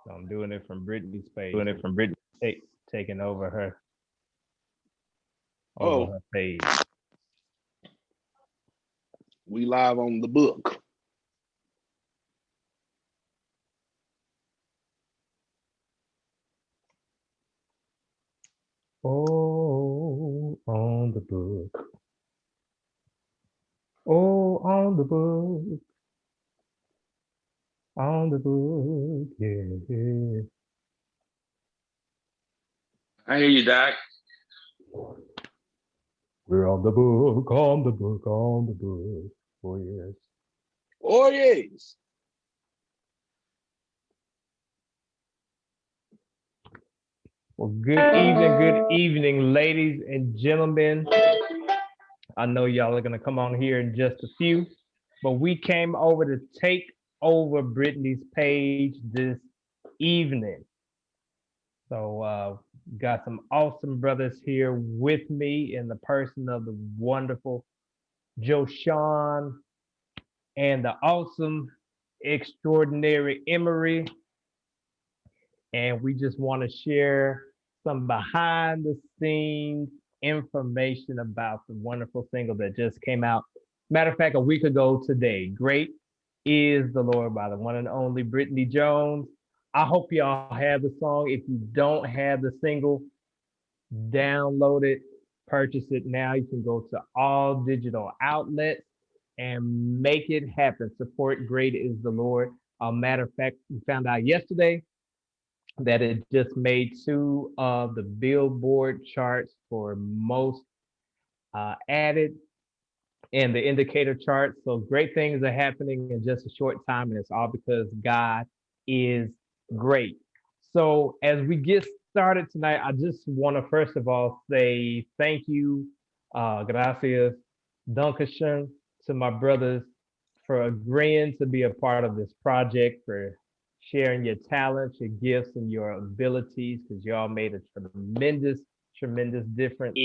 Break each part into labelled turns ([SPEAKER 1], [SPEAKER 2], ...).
[SPEAKER 1] So I'm doing it from Brittany's page.
[SPEAKER 2] Doing it from Brittany.
[SPEAKER 1] Taking over
[SPEAKER 3] Oh,
[SPEAKER 1] her page.
[SPEAKER 3] we live on the book.
[SPEAKER 1] Oh, on the book. Oh, on the book. On the book. Yeah.
[SPEAKER 2] I hear you, Doc.
[SPEAKER 1] We're on the book, on the book, on the book. Oh, yes.
[SPEAKER 3] Oh, yes.
[SPEAKER 1] Well, good evening, ladies and gentlemen. I know y'all are gonna come on here in just a few, but we came over to take over Brittany's page this evening. So got some awesome brothers here with me in the person of the wonderful Johshun and the awesome, extraordinary Emery. And we just want to share some behind the scenes information about the wonderful single that just came out. Matter of fact, a week ago today. Great is the Lord by the one and only Brittany Jones. I hope y'all have the song. If you don't have the single, download it, purchase it now. You can go to all digital outlets and make it happen. Support Great is the Lord. Matter of fact, we found out yesterday that it just made two of the Billboard charts for most added and the indicator charts. So great things are happening in just a short time, and it's all because God is great. So as we get started tonight, I just want to first of all say thank you, gracias, Dankeschön to my brothers for agreeing to be a part of this project, for sharing your talents, your gifts, and your abilities, because y'all made a tremendous difference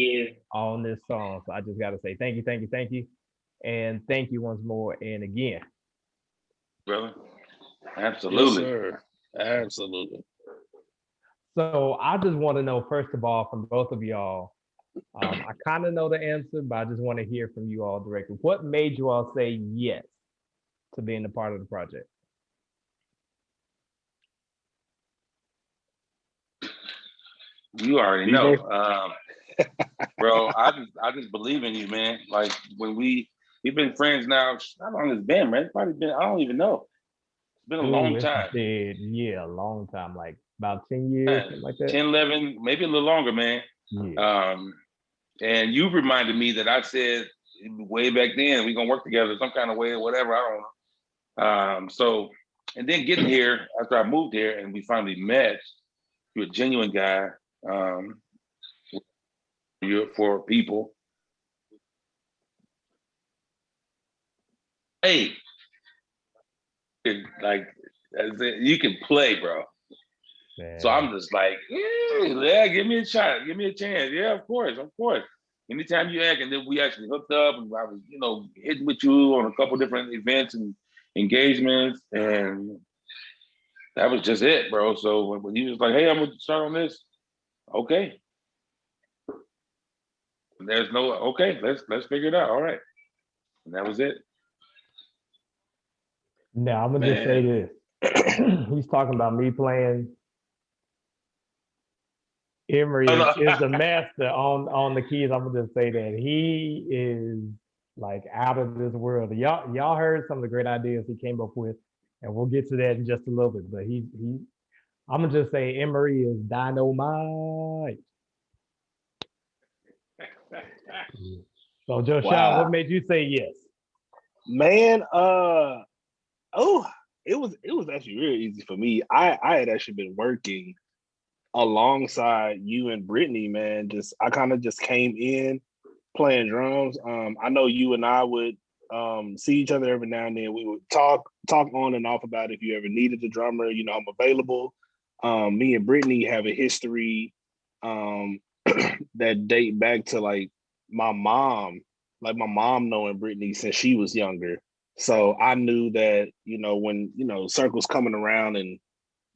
[SPEAKER 1] on this song. So I just got to say thank you. And thank you once more and again.
[SPEAKER 2] Brother.
[SPEAKER 3] Yes,
[SPEAKER 2] Absolutely.
[SPEAKER 3] sir. Absolutely.
[SPEAKER 1] So I just want to know, first of all, from both of y'all, I kind of know the answer, but I just want to hear from you all directly. What made you all say yes to being a part of the project?
[SPEAKER 2] You already
[SPEAKER 3] BJ?
[SPEAKER 2] know. Bro, I just believe in you, man. Like when we've been friends now, how long has it been, man? It's probably been, I don't even know. It's been a long
[SPEAKER 1] It's
[SPEAKER 2] time.
[SPEAKER 1] been, yeah, a long time, like about 10 years,
[SPEAKER 2] Man,
[SPEAKER 1] something like that.
[SPEAKER 2] 10, 11, maybe a little longer, man.
[SPEAKER 1] Yeah.
[SPEAKER 2] And you reminded me that I said way back then, we're gonna work together some kind of way or whatever. I don't know. So and then getting here after I moved here and we finally met, you're a genuine guy. You're for people. Hey, like you can play, bro. So
[SPEAKER 1] Man.
[SPEAKER 2] I'm just like, yeah, give me a shot, give me a chance. Yeah, of course. Anytime you act, and then we actually hooked up, and I was, hitting with you on a couple different events and engagements, and that was just it, bro. So when he was like, "Hey, I'm gonna start on this," okay. And there's no okay. Let's figure it out. All right, and that was it.
[SPEAKER 1] Now I'm gonna just say
[SPEAKER 2] Man,
[SPEAKER 1] this. He's talking about me playing. Emery
[SPEAKER 2] no,
[SPEAKER 1] is the master on the keys. I'm gonna just say that he is like out of this world. Y'all heard some of the great ideas he came up with, and we'll get to that in just a little bit. But he I'm gonna just say Emery is dynamite. So Joshua, what
[SPEAKER 3] Wow.
[SPEAKER 1] made you say yes?
[SPEAKER 3] Man, oh, it was actually really easy for me. I had actually been working alongside you and Brittany, man. I kind of just came in playing drums. I know you and I would see each other every now and then. We would talk on and off about if you ever needed a drummer, I'm available. Me and Brittany have a history that date back to my mom, my mom knowing Brittany since she was younger. So I knew that, when, circles coming around and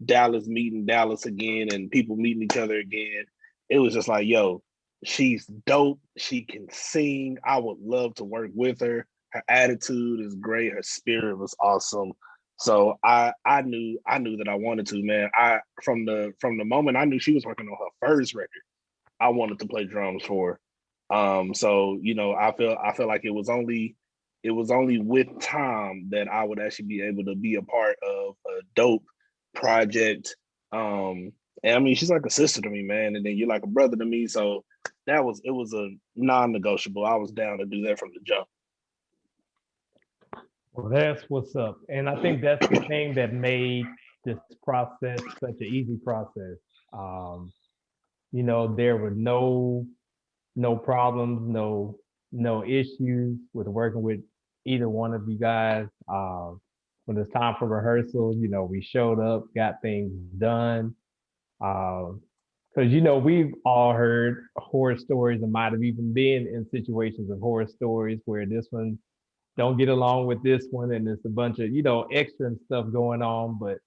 [SPEAKER 3] Dallas meeting Dallas again and people meeting each other again. It was just like, yo, she's dope. She can sing. I would love to work with her. Her attitude is great. Her spirit was awesome. So I knew that I wanted to, man. I from the moment I knew she was working on her first record, I wanted to play drums for her. So you know, I feel like it was only with time that I would actually be able to be a part of a dope project. And I mean, she's like a sister to me, man, and then you're like a brother to me. So it was a non-negotiable. I was down to do that from the jump.
[SPEAKER 1] Well, that's what's up. And I think that's the thing that made this process such an easy process. Um, you know, there were no problems, no issues with working with either one of you guys. When it's time for rehearsal, you know, we showed up, got things done. Because you know, we've all heard horror stories and might have even been in situations of horror stories where this one don't get along with this one, and it's a bunch of, you know, extra and stuff going on. But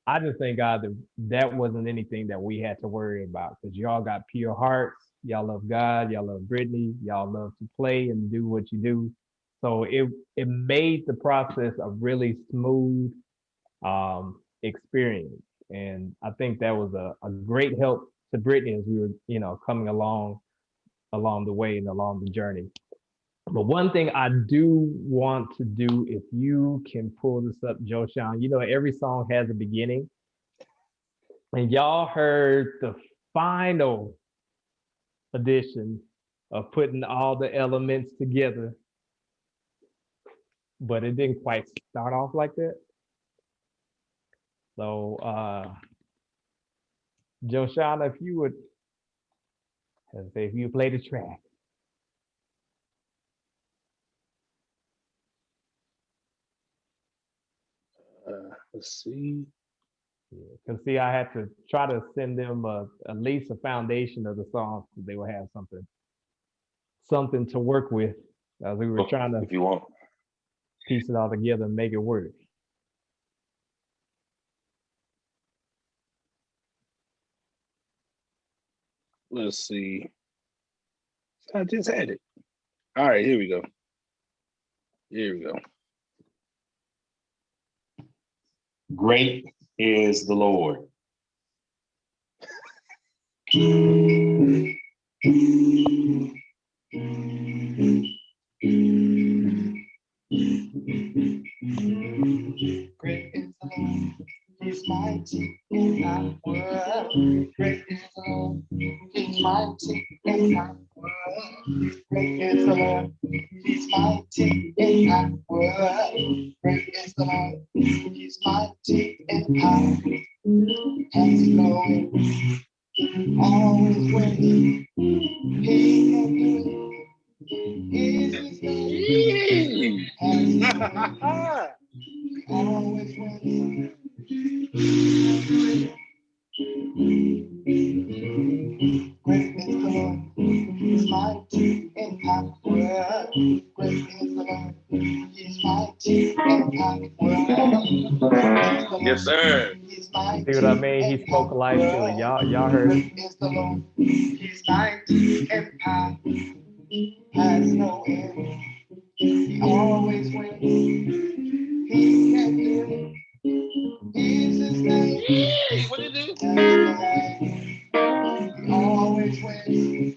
[SPEAKER 1] I just thank God that that wasn't anything that we had to worry about, because y'all got pure hearts. Y'all love God. Y'all love Brittany. Y'all love to play and do what you do. So it made the process a really smooth experience, and I think that was a great help to Brittany as we were, you know, coming along the way and along the journey. But one thing I do want to do, if you can pull this up, Johshun, you know, every song has a beginning. And y'all heard the final edition of putting all the elements together, but it didn't quite start off like that. So, Johshun, if you would, if you play the track.
[SPEAKER 3] Let's see.
[SPEAKER 1] Because see, I had to try to send them at least a foundation of the song so they would have something to work with as we were trying to
[SPEAKER 2] if you want.
[SPEAKER 1] piece it all together and make it work.
[SPEAKER 3] Let's see. I just had it. All right, here we go. Here we go.
[SPEAKER 4] Great is the Lord. Great is the Lord, He's mighty in our world. Great is the Lord, He's mighty in our world. Great is the Lord, He's mighty in our world. Great is the Lord, He's mighty in power. Has no always winning. He can do it. Is His name. Has no always winning. Great is the Lord, He's mighty in power. Great is the Lord, He's mighty in power.
[SPEAKER 2] Yes, sir.
[SPEAKER 1] See what I mean? He spoke life to it. Y'all heard it.
[SPEAKER 4] Great is the Lord, He's mighty in power. Has no end. He always wins. He can do it. Is His name.
[SPEAKER 2] Hey, what did you do?
[SPEAKER 4] He always wins.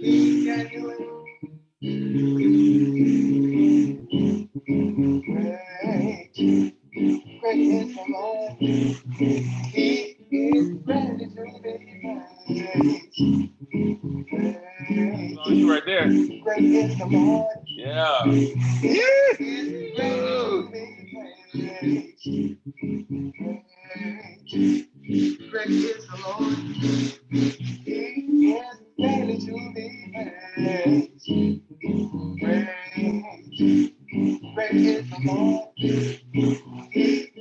[SPEAKER 4] He can do it. Great is the Lord. He is ready to be praised.
[SPEAKER 2] Oh, you right there.
[SPEAKER 4] Great is the Lord.
[SPEAKER 2] Yeah.
[SPEAKER 4] He is ready to be praised. Great is the Lord. He is ready to be praised. Great is the Lord. He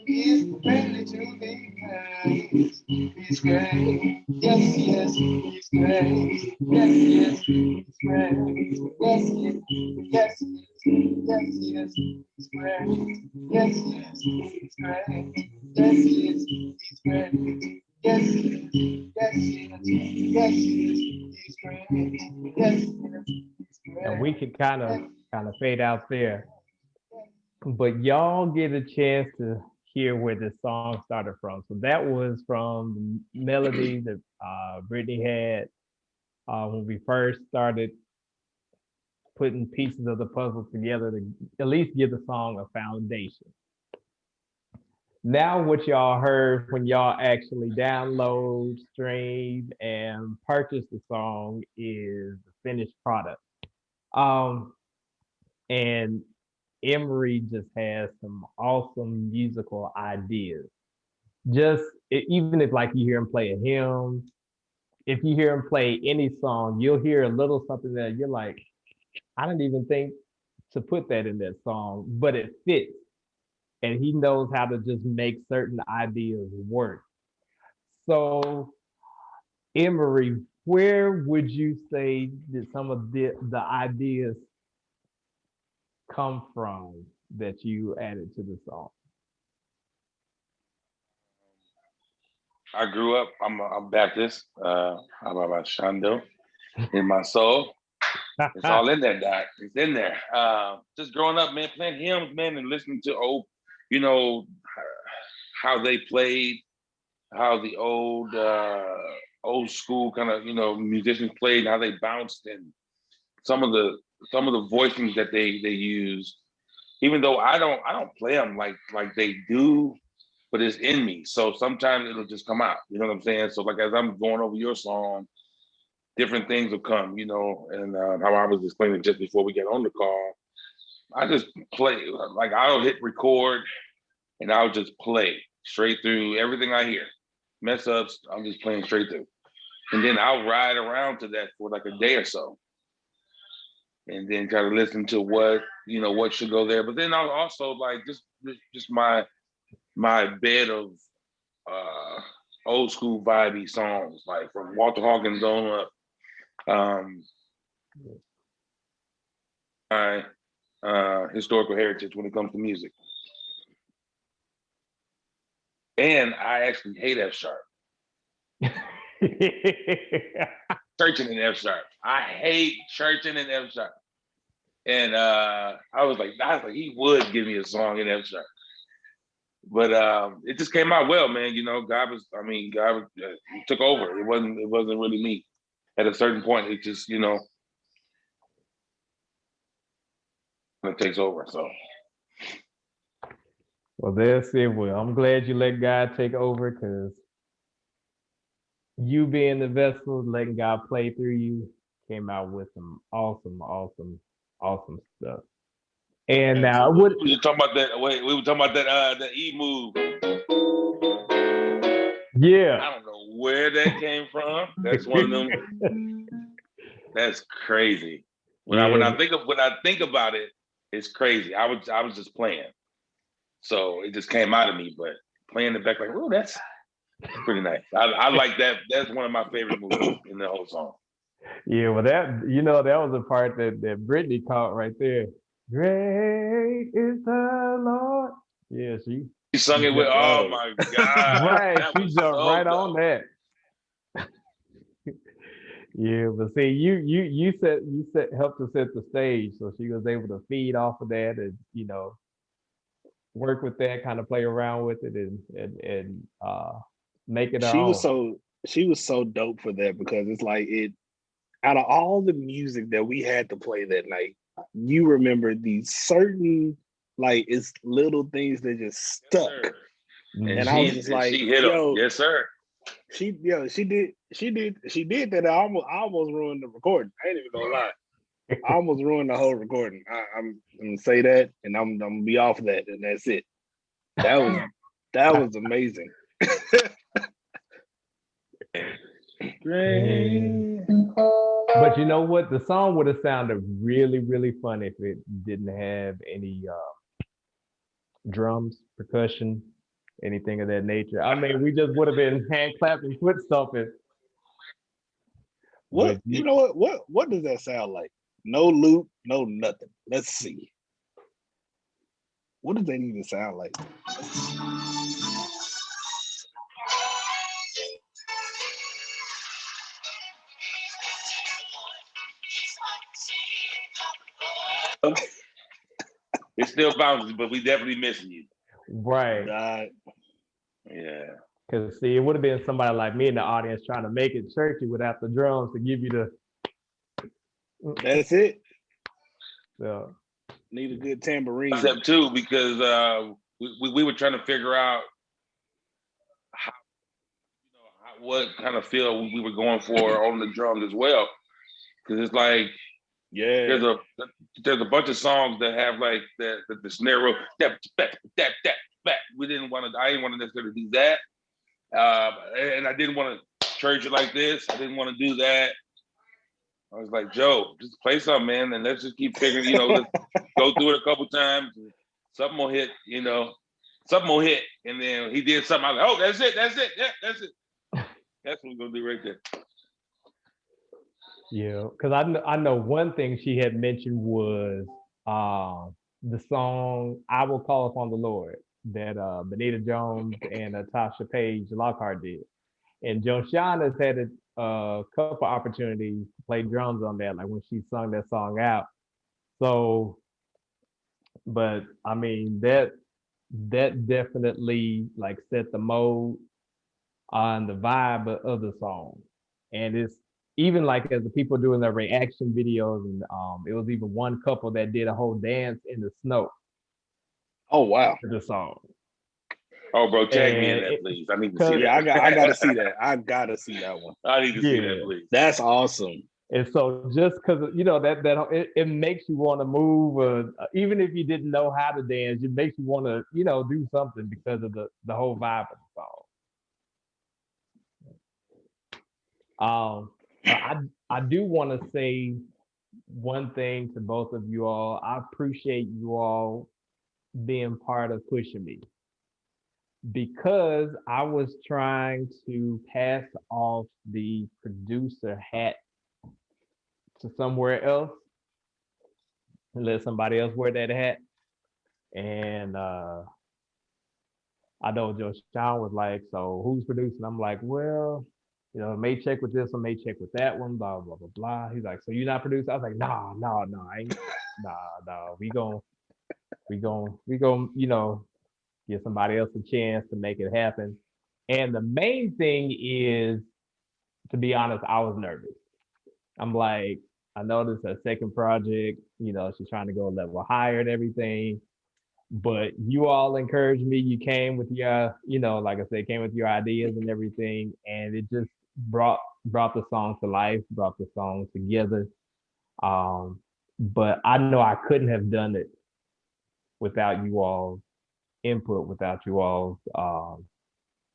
[SPEAKER 4] is ready to be praised. He's great. Yes, he is. He's great. Yes, he is. He's great. Yes, he is. Yes, he is. Yes, he is. He's great. Yes, he is. He's great. Yes, he is. He's great. Yes, he is. Yes, he is. Yes, he is. He's great. Yes, he is. He's great.
[SPEAKER 1] And we could kind of fade out there, but y'all get a chance to hear where this song started from. So that was from the melody that Brittany had when we first started putting pieces of the puzzle together to at least give the song a foundation. Now, what y'all heard when y'all actually download, stream, and purchase the song is the finished product. Um, and Emery just has some awesome musical ideas. Just even if like you hear him play a hymn, if you hear him play any song, you'll hear a little something that you're like, I didn't even think to put that in that song, but it fits. And he knows how to just make certain ideas work. So, Emery, where would you say that some of the ideas come from that you added to the song?
[SPEAKER 2] I grew up, I'm Baptist, how about Shando in my soul. It's all in there, Doc. It's in there. Just growing up, man, playing hymns, man, and listening to old, you know, how they played, how the old school kind of, you know, musicians played, how they bounced, and some of the voicings that they use. Even though I don't play them like they do, but it's in me. So sometimes it'll just come out. You know what I'm saying? So like as I'm going over your song, different things will come, you know, and how I was explaining just before we get on the call, I just play, like I'll hit record and I'll just play straight through everything I hear. Mess ups, I'm just playing straight through. And then I'll ride around to that for like a day or so. And then kind of listen to what, you know, what should go there. But then I'll also like just my bed of old school vibey songs, like from Walter Hawkins on up. My historical heritage when it comes to music. And I actually hate F sharp. Churching in F sharp. I hate churching in F sharp. And I was like, he would give me a song in F sharp. But it just came out well, man. You know, God took over. It wasn't really me. At a certain point, it just, you know, it takes over. So.
[SPEAKER 1] Well, that's it. Well, I'm glad you let God take over, because you being the vessel, letting God play through you, came out with some awesome stuff. And now,
[SPEAKER 2] we were talking about that. Wait, we were talking about that E move.
[SPEAKER 1] Yeah,
[SPEAKER 2] I don't know where that came from. That's one of them. That's crazy. When I think about it, it's crazy. I was just playing, so it just came out of me. But playing it back, like, oh, that's pretty nice. I like that. That's one of my favorite moves in the whole song.
[SPEAKER 1] Yeah, well, that was the part that Brittany caught right there. Great is the Lord. Yeah, she
[SPEAKER 2] sung it with. Oh my God!
[SPEAKER 1] Right, she jumped right on that. Yeah, but see, you helped to set the stage, so she was able to feed off of that, and you know, work with that, kind of play around with it, and make it her own.
[SPEAKER 3] She was so dope for that, because it's like out of all the music that we had to play that night, you remember these certain, like, it's little things that just stuck.
[SPEAKER 2] Yes,
[SPEAKER 3] and I was just like,
[SPEAKER 2] she hit him. Yes, sir.
[SPEAKER 3] She did that. I almost ruined the recording. I ain't even gonna lie. I almost ruined the whole recording. I'm gonna say that, and I'm gonna be off that, and that's it. That was amazing.
[SPEAKER 1] Great. But you know what? The song would have sounded really, really fun if it didn't have any drums, percussion, anything of that nature. I mean, we just would have been hand clapping, foot stomping.
[SPEAKER 3] What
[SPEAKER 1] But
[SPEAKER 3] you know what does that sound like? No loop, no nothing. Let's see. What does that even sound like?
[SPEAKER 2] It still bounces, but we definitely missing you.
[SPEAKER 1] right.
[SPEAKER 2] Yeah.
[SPEAKER 1] Because see, it would have been somebody like me in the audience trying to make it churchy without the drums to give you the.
[SPEAKER 3] That's it.
[SPEAKER 1] So,
[SPEAKER 3] Need a good tambourine.
[SPEAKER 2] Concept too, because we were trying to figure out how, what kind of feel we were going for on the drums as well. Because it's like
[SPEAKER 3] Yeah.
[SPEAKER 2] there's a bunch of songs that have like the snare roll that. We didn't want to. I didn't want to necessarily do that, and I didn't want to church it like this. I didn't want to do that. I was like, Joe, just play something, man, and let's just keep figuring. Let's go through it a couple times. Something will hit. Something will hit, and then he did something. I was like, oh, that's it. Yeah, that's it. That's what we're gonna do right there.
[SPEAKER 1] yeah, because I know one thing she had mentioned was the song "I Will Call Upon the Lord" that Benita Jones and Tasha Page Lockhart did, and Johshun has had a couple opportunities to play drums on that, like when she sung that song out. So, but I mean that definitely like set the mode on the vibe of the song, and it's even like as the people doing their reaction videos, and it was even one couple that did a whole dance in the snow
[SPEAKER 3] Oh wow.
[SPEAKER 1] to the song.
[SPEAKER 2] Oh, bro, tag me in that, please. I need to see that.
[SPEAKER 3] Yeah, I gotta see that. I gotta see that one.
[SPEAKER 2] I need to see that, please.
[SPEAKER 3] That's awesome.
[SPEAKER 1] And so just because that it makes you want to move, even if you didn't know how to dance, it makes you want to do something because of the whole vibe of the song. I do want to say one thing to both of you all. I appreciate you all being part of pushing me, because I was trying to pass off the producer hat to somewhere else and let somebody else wear that hat. And I know Johshun was like, so who's producing? I'm like, well, may check with this one, may check with that one, blah, blah, blah, blah. He's like, so you're not producing? I was like, no, I ain't, no. We gon', give somebody else a chance to make it happen. And the main thing is, to be honest, I was nervous. I'm like, I know this is a second project, she's trying to go a level higher and everything. But you all encouraged me. You came with your, like I said, came with your ideas and everything. And it just brought the song to life, brought the song together. But I know I couldn't have done it without you all's input, without you all's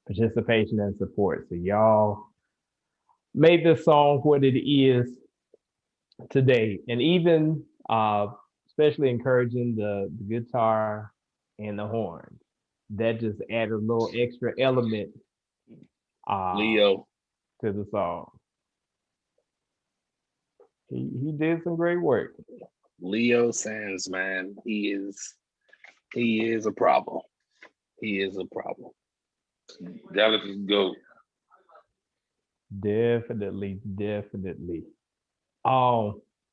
[SPEAKER 1] participation and support. So y'all made this song what it is today. And even especially encouraging the guitar and the horn. That just added a little extra element
[SPEAKER 3] Leo
[SPEAKER 1] to the song. He did some great work.
[SPEAKER 3] Leo Sands, man, he is a problem. He is a problem.
[SPEAKER 2] Dallas is GOAT.
[SPEAKER 1] Definitely.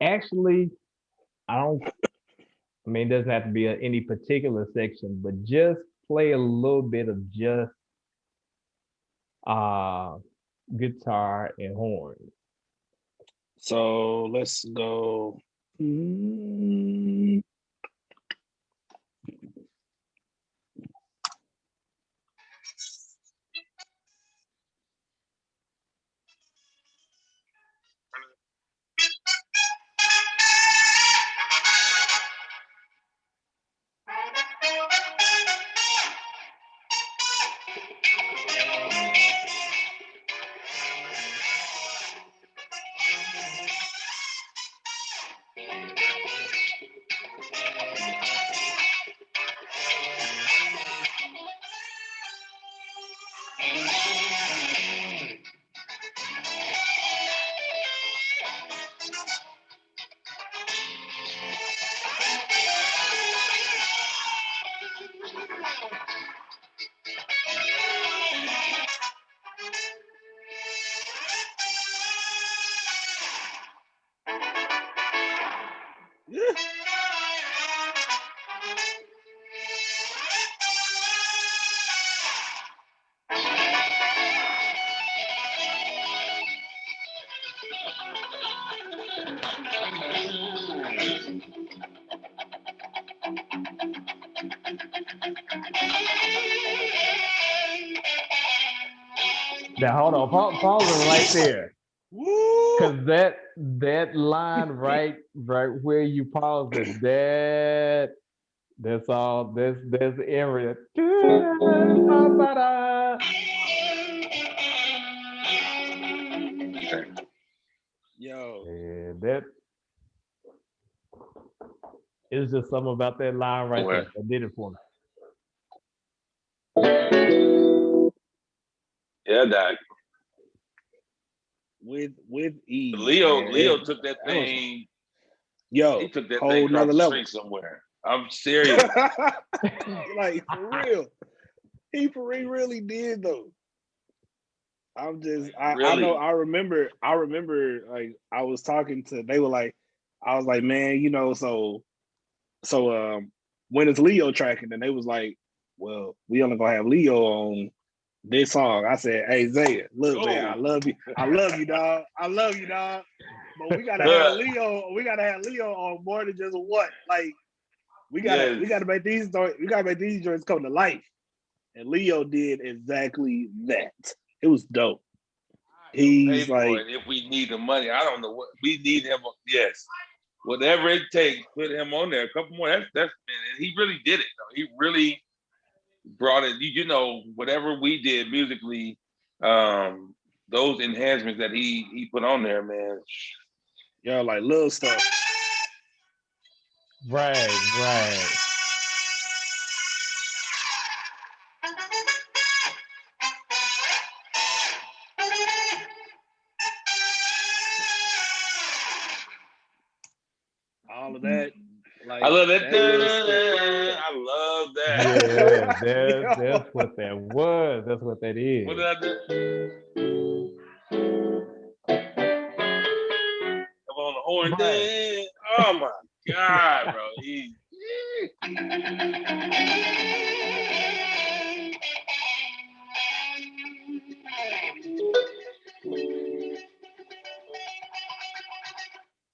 [SPEAKER 1] Actually, it doesn't have to be any particular section, but just play a little bit of just guitar and horn.
[SPEAKER 3] So let's go.
[SPEAKER 1] Now hold on, pause it right there.
[SPEAKER 3] Woo!
[SPEAKER 1] Cause that line right where you pause it, that's all that's Emery.
[SPEAKER 3] Yo,
[SPEAKER 1] And that it's just something about that line right there
[SPEAKER 2] Somewhere.
[SPEAKER 1] that did it for me.
[SPEAKER 2] Yeah, Doc.
[SPEAKER 3] with ease,
[SPEAKER 2] Leo
[SPEAKER 3] man.
[SPEAKER 2] took that
[SPEAKER 3] That was
[SPEAKER 2] thing. He
[SPEAKER 3] yo,
[SPEAKER 2] took that thing
[SPEAKER 3] whole
[SPEAKER 2] across
[SPEAKER 3] nother
[SPEAKER 2] the
[SPEAKER 3] level.
[SPEAKER 2] street somewhere. I'm serious.
[SPEAKER 3] Like for real. He really did though. I'm just I know
[SPEAKER 2] Really.
[SPEAKER 3] I remember like I was talking to they were like I was like, man, you know, so when it's Leo tracking, and they was like, well, we only gonna have Leo on this song. I said, hey Zaya, look, man, I love you, dog. I love you, dog. But we gotta have Leo on more than just what. Like we gotta make these joints come to life. And Leo did exactly that. It was dope. He's
[SPEAKER 2] Pay for
[SPEAKER 3] like,
[SPEAKER 2] it if we need the money. I don't know what we need him. Yes, whatever it takes, put him on there. A couple more. That's man. And he really did it. Though. He really brought it. You know, whatever we did musically, those enhancements that he put on there, man.
[SPEAKER 3] yo, like little stuff.
[SPEAKER 1] Right.
[SPEAKER 3] All of that. Like
[SPEAKER 2] I love that.
[SPEAKER 3] that little stuff.
[SPEAKER 2] I love that.
[SPEAKER 1] Yeah,
[SPEAKER 3] Yo.
[SPEAKER 1] that's what that was. That's what that is.
[SPEAKER 2] What did I do? Come on the horn.
[SPEAKER 1] Right.
[SPEAKER 2] Oh my God, bro.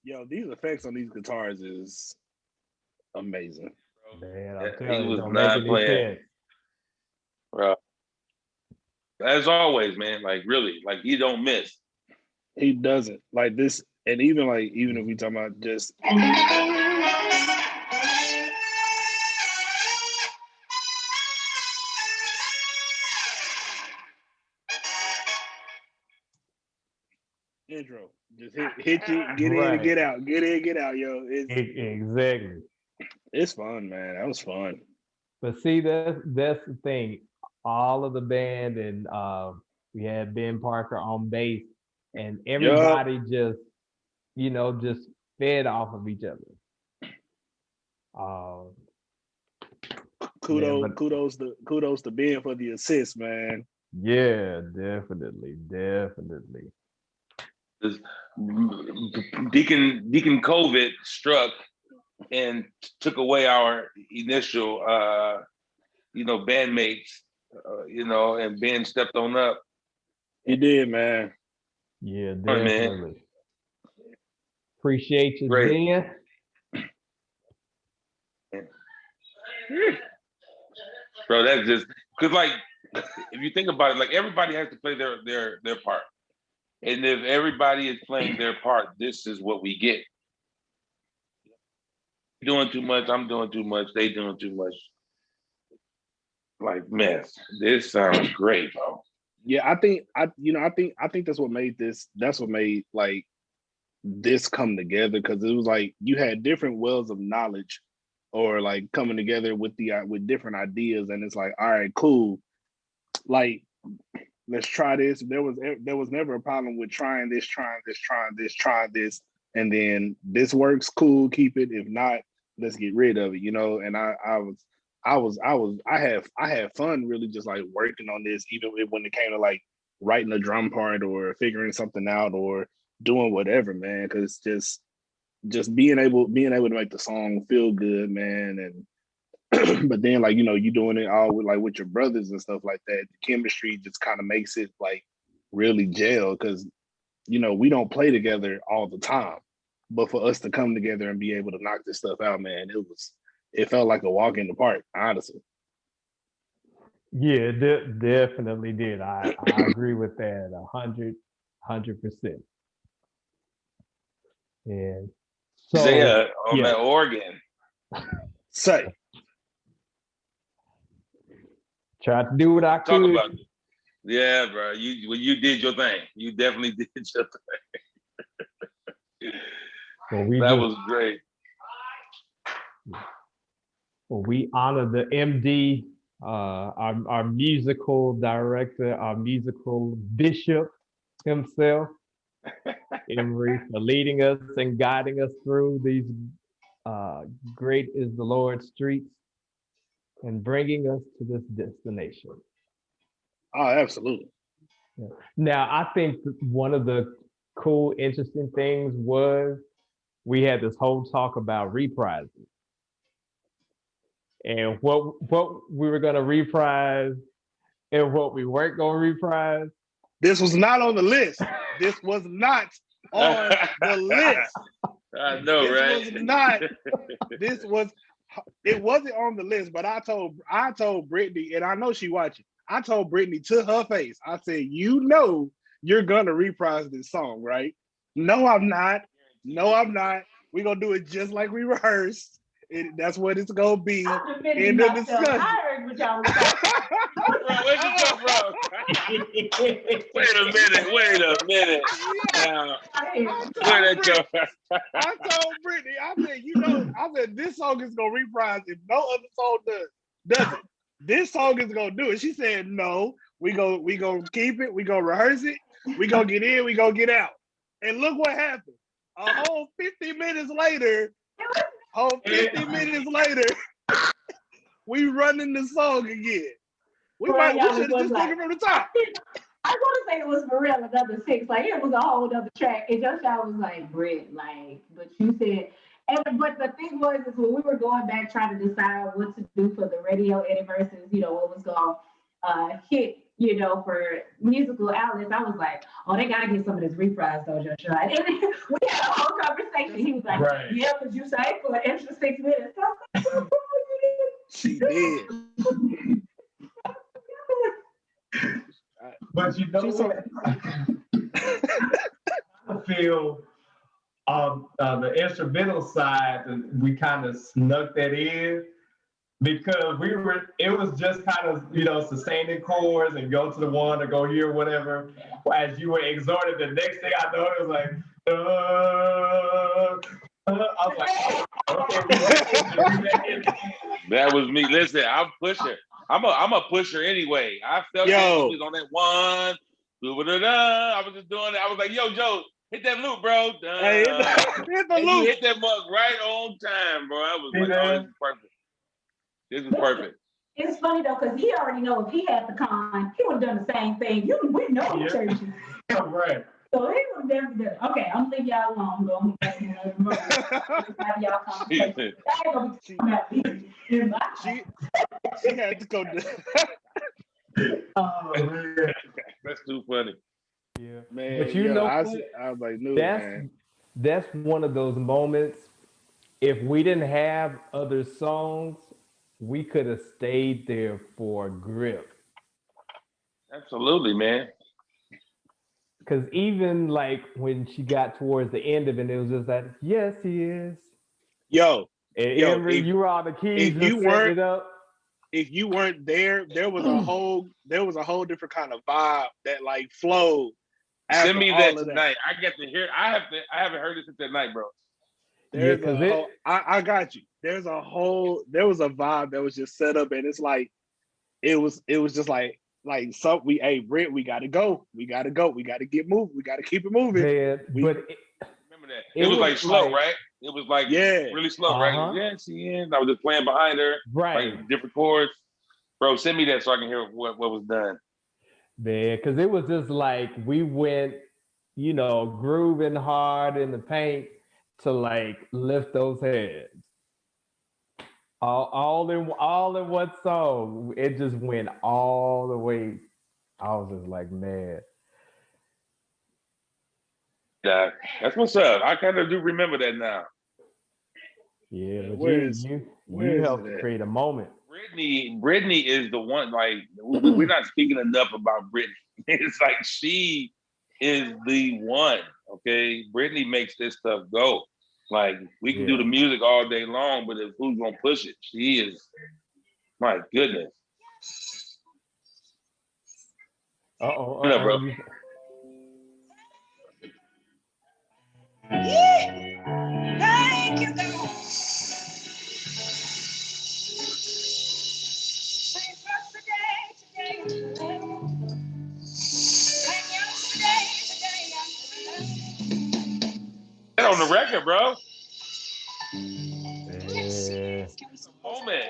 [SPEAKER 3] Yo, these effects on these guitars is amazing.
[SPEAKER 1] Man, I'm
[SPEAKER 2] He
[SPEAKER 1] telling you, it
[SPEAKER 2] was
[SPEAKER 1] don't make
[SPEAKER 2] not
[SPEAKER 1] any
[SPEAKER 2] playing,
[SPEAKER 1] sense.
[SPEAKER 2] bro. As always, man. Like really, like he don't miss.
[SPEAKER 3] He doesn't like this, and even if we talk about just intro, just hit you, get in and
[SPEAKER 1] Right.
[SPEAKER 3] get out, get in, get out, yo.
[SPEAKER 1] Exactly.
[SPEAKER 3] It's fun, man. That was fun.
[SPEAKER 1] But see, that's the thing. All of the band and we had Ben Parker on bass, and
[SPEAKER 3] Yup.
[SPEAKER 1] everybody just fed off of each other. Um, man, but
[SPEAKER 3] Kudos to Ben for the assist, man.
[SPEAKER 1] yeah, definitely.
[SPEAKER 2] This Deacon COVID struck and took away our initial, bandmates, and Ben stepped on up.
[SPEAKER 3] He did, man.
[SPEAKER 1] Yeah,
[SPEAKER 2] All right, man.
[SPEAKER 1] definitely. Appreciate you,
[SPEAKER 2] Great.
[SPEAKER 1] Zen.
[SPEAKER 2] Bro, that's just because, like, if you think about it, like everybody has to play their part, and if everybody is playing their part, this is what we get. Doing too much, I'm doing too much, they doing too much. Like, mess. This sounds great, bro.
[SPEAKER 3] Yeah, I think that's what made this. That's what made like this come together, because it was like you had different wells of knowledge, or like coming together with different ideas, and it's like, all right, cool, like let's try this. There was never a problem with trying this, and then this works, cool, keep it. If not, let's get rid of it, And I had fun really just like working on this, even when it came to like writing a drum part or figuring something out or doing whatever, man. Because just being able to make the song feel good, man. And but then like you doing it all with your brothers and stuff like that. The chemistry just kind of makes it like really gel, because we don't play together all the time, but for us to come together and be able to knock this stuff out, man, it felt like a walk in the park, honestly.
[SPEAKER 1] Yeah, definitely did. I agree with that 100%. And so,
[SPEAKER 2] Jaya on
[SPEAKER 1] yeah,
[SPEAKER 2] that organ.
[SPEAKER 3] Say,
[SPEAKER 1] tried to do what I
[SPEAKER 2] Talk
[SPEAKER 1] could.
[SPEAKER 2] about it. Yeah, bro. You did your thing. You definitely did your thing.
[SPEAKER 1] Well, we
[SPEAKER 2] That
[SPEAKER 1] just
[SPEAKER 2] was great.
[SPEAKER 1] we honor the MD, our musical director, our musical bishop himself, Emery, for leading us and guiding us through these great is the Lord streets and bringing us to this destination.
[SPEAKER 3] oh, absolutely.
[SPEAKER 1] Yeah. Now, I think one of the cool, interesting things was we had this whole talk about reprising and what we were going to reprise and what we weren't going to reprise.
[SPEAKER 3] This was not on the list. This was not on the list.
[SPEAKER 2] I know,
[SPEAKER 3] This
[SPEAKER 2] right?
[SPEAKER 3] was not. This was. It wasn't on the list, but I told Brittany, and I know she watching. I told Brittany to her face. I said, "You know, you're gonna reprise this song, right?" No, I'm not. No, I'm not. We're gonna do it just like we rehearsed. That's what it's gonna be in the discussion.
[SPEAKER 5] I heard what y'all was talking.
[SPEAKER 2] Bro, where'd you come from? Wait a minute. Now, where'd that come from?
[SPEAKER 3] I told Brittany, I said, you know, I said this song is gonna reprise if no other song does it. This song is gonna do it. She said, no, we gonna keep it, we gonna rehearse it, we gonna get in, we gonna get out. And look what happened. A whole 50 minutes later, we running the song again. We should have just took it from the top.
[SPEAKER 5] I want to say it was for real another 6. Like it was a whole other track. And Johshun was like, Britt, like, but you said, but the thing was is when we were going back trying to decide what to do for the radio edit versus, what was going hit, for musical outlets, I was like, oh, they gotta get some of this reprise though, Johshun. And then we had a whole conversation. He was like,
[SPEAKER 1] Right.
[SPEAKER 5] yeah, but you say for an extra 6 minutes.
[SPEAKER 3] She did.
[SPEAKER 1] But you know what? I feel the instrumental side, we kind of snuck that in because it was just kind of, sustaining chords and go to the one or go here, whatever. As you were exhorted, the next thing I know, it was like, I was like, okay.
[SPEAKER 2] That was me. Listen, I'm pusher. I'm a pusher anyway. I felt like he was on that one. I was just doing it. I was like, yo, Joe, hit that loop, bro.
[SPEAKER 3] Hey, hit the
[SPEAKER 2] and
[SPEAKER 3] loop.
[SPEAKER 2] you hit that mug right on time, bro. I was like, oh, this is perfect. This is perfect.
[SPEAKER 5] It's funny though, because he already know if he had the con, he would have done the same thing. We know the churches. Right. So he would have never done. Okay, I'm leaving y'all alone. Go back in another room. Have y'all conversation.
[SPEAKER 3] She had to go.
[SPEAKER 1] Oh man,
[SPEAKER 2] that's too funny.
[SPEAKER 1] Yeah,
[SPEAKER 3] man.
[SPEAKER 1] But you know,
[SPEAKER 3] I was like, no, man.
[SPEAKER 1] That's one of those moments. If we didn't have other songs, we could have stayed there for grip.
[SPEAKER 2] Absolutely, man.
[SPEAKER 1] Because even like when she got towards the end of it, it was just that, yes, he is.
[SPEAKER 3] Yo,
[SPEAKER 1] Emery, you were on the keys.
[SPEAKER 3] If you weren't,
[SPEAKER 1] it up.
[SPEAKER 3] If you weren't there, there was a whole different kind of vibe that like flowed.
[SPEAKER 2] Send me that tonight. I get to hear. I haven't heard it since that night, bro.
[SPEAKER 3] I got you. There was a vibe that was just set up, and it's like it was just like Brent, we gotta go. We gotta get moving. We gotta keep it moving.
[SPEAKER 1] Man,
[SPEAKER 2] remember that. It was like slow, right? It was like really slow, right? Yes, I was just playing behind her.
[SPEAKER 1] Right.
[SPEAKER 2] Like different chords. Bro, send me that so I can hear what was done.
[SPEAKER 1] Man, because it was just like we went, grooving hard in the paint to like lift those heads. All in one song. It just went all the way. I was just like, man.
[SPEAKER 2] Yeah, that's what's up. I kind of do remember that now.
[SPEAKER 1] Yeah, but you helped create a moment.
[SPEAKER 2] Brittany is the one. Like we're not speaking enough about Brittany. It's like she is the one. Okay, Brittany makes this stuff go. Like we can do the music all day long, but if who's gonna push it? She is. My goodness.
[SPEAKER 1] Uh-oh.
[SPEAKER 2] What up, bro?
[SPEAKER 4] Thank you, God.
[SPEAKER 2] That on the record, bro. Moment.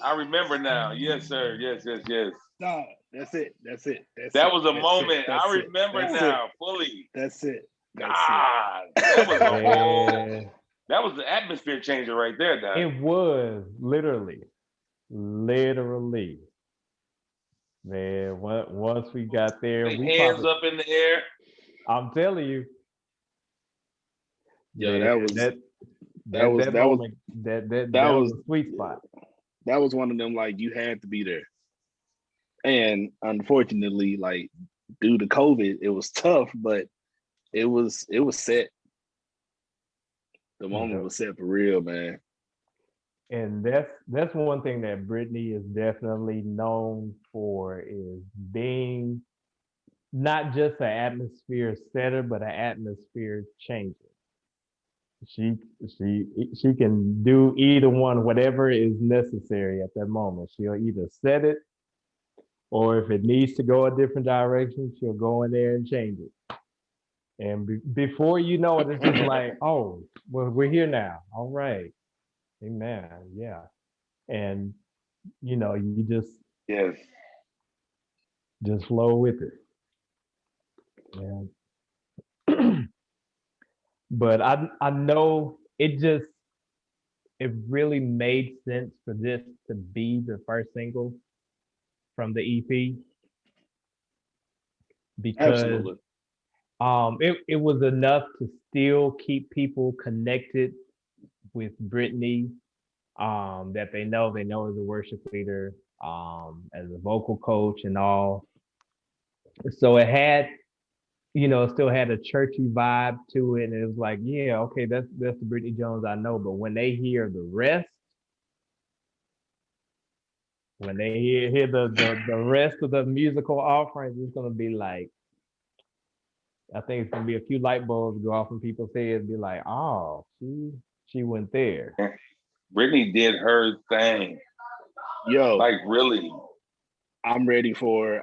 [SPEAKER 2] I remember now. Yes, sir. Yes.
[SPEAKER 3] No, that's it.
[SPEAKER 2] That was a moment. I remember now fully.
[SPEAKER 3] That's it.
[SPEAKER 2] God, that was a whole. That was the atmosphere changer right there, Dad.
[SPEAKER 1] It was literally. Man, once we got there, we
[SPEAKER 2] hands up in the air.
[SPEAKER 1] I'm telling you.
[SPEAKER 3] Yo,
[SPEAKER 1] that was a sweet spot.
[SPEAKER 3] That was one of them, like, you had to be there. And unfortunately, like, due to COVID, it was tough, but it was set. The moment was set for real, man.
[SPEAKER 1] And that's one thing that Brittany is definitely known for, is being not just an atmosphere setter, but an atmosphere changer. She can do either one, whatever is necessary at that moment. She'll either set it, or if it needs to go a different direction, she'll go in there and change it. And before you know it, it's just like, oh, well, we're here now. All right. Amen. Yeah. And, you just flow with it. Yeah. But I know it really made sense for this to be the first single from the EP, because it was enough to still keep people connected with Brittany, that they know as a worship leader, as a vocal coach and all. So it had, it still had a churchy vibe to it. And it was like, yeah, okay, that's the Brittany Jones I know. But when they hear the rest, when they hear the rest of the musical offerings, it's gonna be like, I think it's gonna be a few light bulbs go off in people's heads, be like, oh, she went there.
[SPEAKER 2] Brittany did her thing.
[SPEAKER 3] Yo,
[SPEAKER 2] like really.
[SPEAKER 3] I'm ready for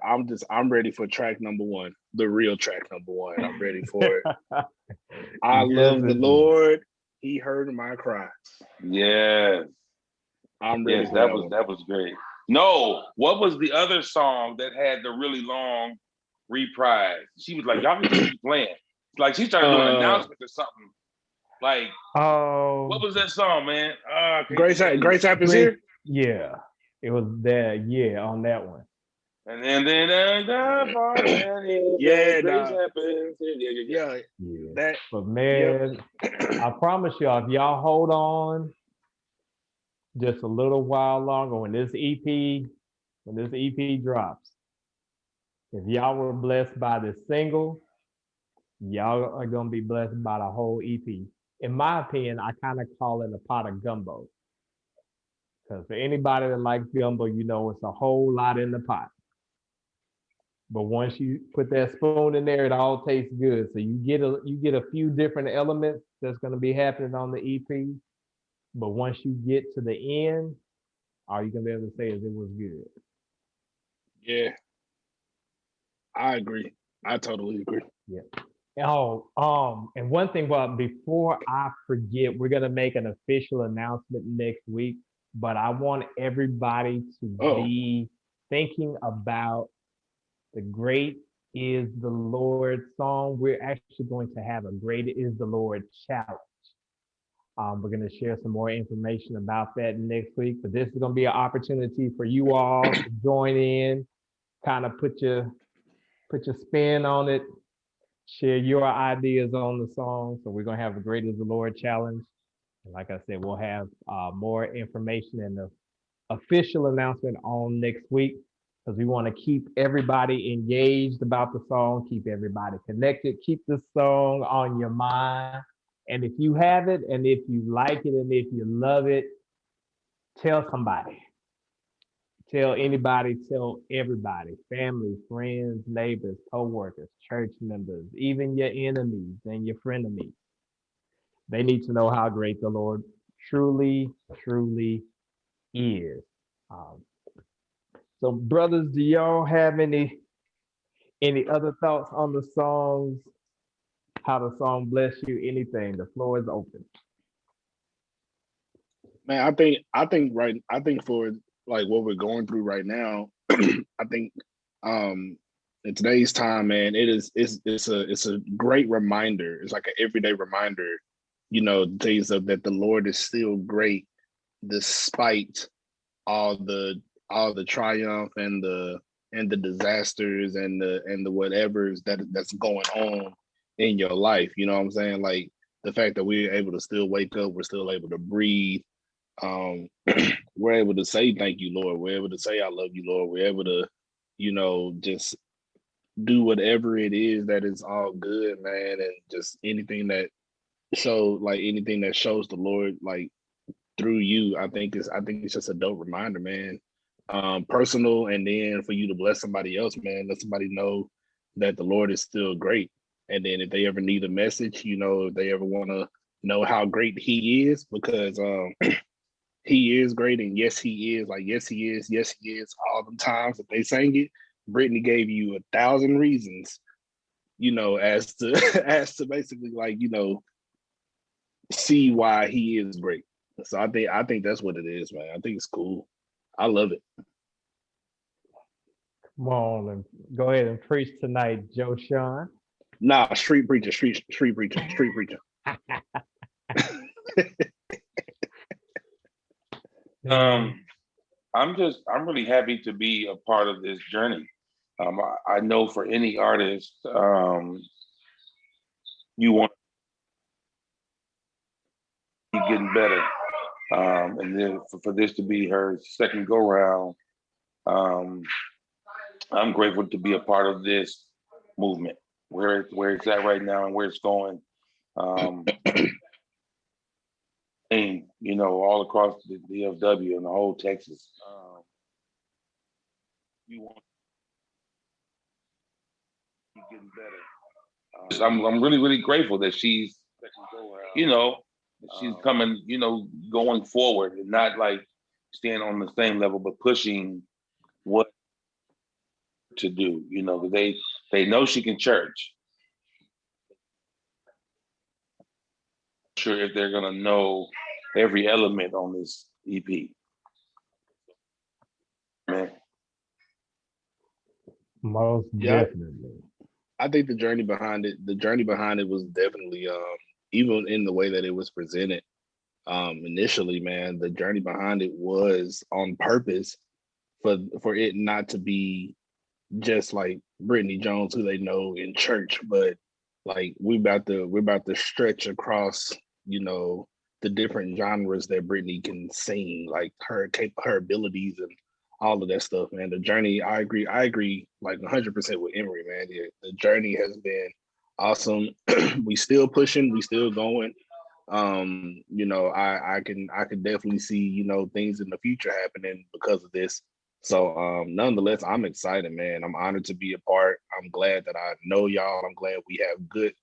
[SPEAKER 3] track number one, the real track number one. I'm ready for it. I love the Lord. He heard my cry.
[SPEAKER 2] Yes.
[SPEAKER 3] I'm ready.
[SPEAKER 2] Yes, that was great. No, what was the other song that had the really long reprise? She was like, y'all can keep playing. Like she started doing announcements or something. Like, what was that song, man?
[SPEAKER 3] Grace Happens Here?
[SPEAKER 1] Yeah. It was there, on that one.
[SPEAKER 2] And then
[SPEAKER 1] That, but man, I promise y'all, if y'all hold on just a little while longer, when this EP drops, if y'all were blessed by this single, y'all are gonna be blessed by the whole EP. In my opinion, I kind of call it a pot of gumbo. Because for anybody that likes gumbo, it's a whole lot in the pot. But once you put that spoon in there, it all tastes good. So you get a few different elements that's going to be happening on the EP. But once you get to the end, all you can be able to say is it was good.
[SPEAKER 3] Yeah, I agree. I totally agree.
[SPEAKER 1] Yeah. And one thing, before I forget, we're gonna make an official announcement next week. But I want everybody to be thinking about the Great is the Lord song. We're actually going to have a Great is the Lord challenge. We're going to share some more information about that next week. But this is going to be an opportunity for you all to join in, kind of put your spin on it, share your ideas on the song. So we're going to have a Great is the Lord challenge. And like I said, we'll have more information and the official announcement on next week because we want to keep everybody engaged about the song, keep everybody connected, keep the song on your mind. And if you have it, and if you like it, and if you love it, tell somebody. Tell anybody, tell everybody, family, friends, neighbors, co-workers, church members, even your enemies and your frenemies. They need to know how great the Lord truly, truly is. Um, so, brothers, do y'all have any other thoughts on the songs? How the song bless you? Anything? The floor is open.
[SPEAKER 3] Man, I think for like what we're going through right now, I think in today's time, man, it's a great reminder. It's like an everyday reminder, things of that the Lord is still great despite all the triumph and the disasters and the whatevers that's going on in your life. You know what I'm saying? Like the fact that we're able to still wake up, we're still able to breathe. um we're able to say thank you, Lord. We're able to say I love you, Lord. We're able to, just do whatever it is that is all good, man. And just anything that shows the Lord like through you, I think it's just a dope reminder, man. Personal, and then for you to bless somebody else, man. Let somebody know that the Lord is still great. And then if they ever need a message, if they ever want to know how great He is, because He is great, and yes, He is. Like yes, He is. All the times that they sang it, Brittany gave you 1,000 reasons, as to as to basically like see why He is great. So I think that's what it is, man. I think it's cool. I love it.
[SPEAKER 1] Come on and go ahead and preach tonight, Johshun.
[SPEAKER 3] Nah, street preacher, street preacher, street preacher.
[SPEAKER 2] I'm really happy to be a part of this journey. I know for any artist, you want to keep getting better. And then for this to be her second go round, I'm grateful to be a part of this movement, where it's at right now and where it's going. And all across the DFW and the whole Texas. You want to keep getting better. I'm really, really grateful that she's, that she's coming, going forward and not like staying on the same level, but pushing what to do. They know she can church. Sure if they're gonna know every element on this EP. Man.
[SPEAKER 1] Most definitely.
[SPEAKER 3] I think the journey behind it was definitely even in the way that it was presented initially, man. The journey behind it was on purpose for it not to be just like Brittany Jones, who they know in church, but like we're about to stretch across, the different genres that Brittany can sing, like her abilities and all of that stuff, man. The journey, I agree like 100% with Emery, man. The journey has been awesome. We still pushing, we still going. I can definitely see, things in the future happening because of this. So nonetheless, I'm excited, man. I'm honored to be a part. I'm glad that I know y'all. I'm glad we have good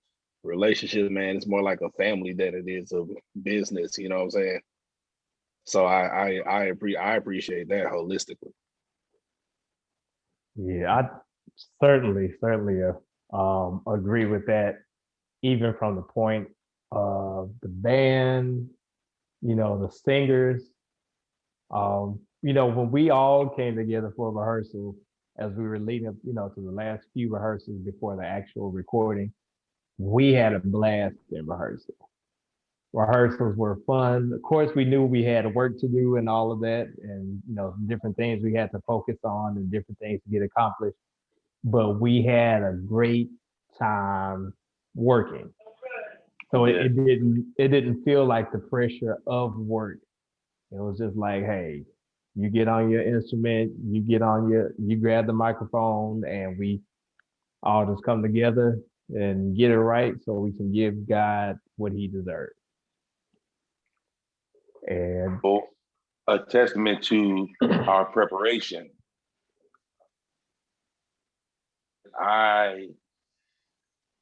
[SPEAKER 3] relationships, man. It's more like a family than it is a business, you know what I'm saying? So I appreciate that holistically.
[SPEAKER 1] Yeah, I certainly agree with that, even from the point of the band, the singers. When we all came together for rehearsal, as we were leading up, to the last few rehearsals before the actual recording, we had a blast in rehearsal. Rehearsals were fun. Of course, we knew we had work to do and all of that, and different things we had to focus on and different things to get accomplished. But we had a great time working. So it didn't feel like the pressure of work. It was just like, hey, you get on your instrument, you grab the microphone, and we all just come together and get it right so we can give God what he deserves. And
[SPEAKER 2] a testament to our preparation.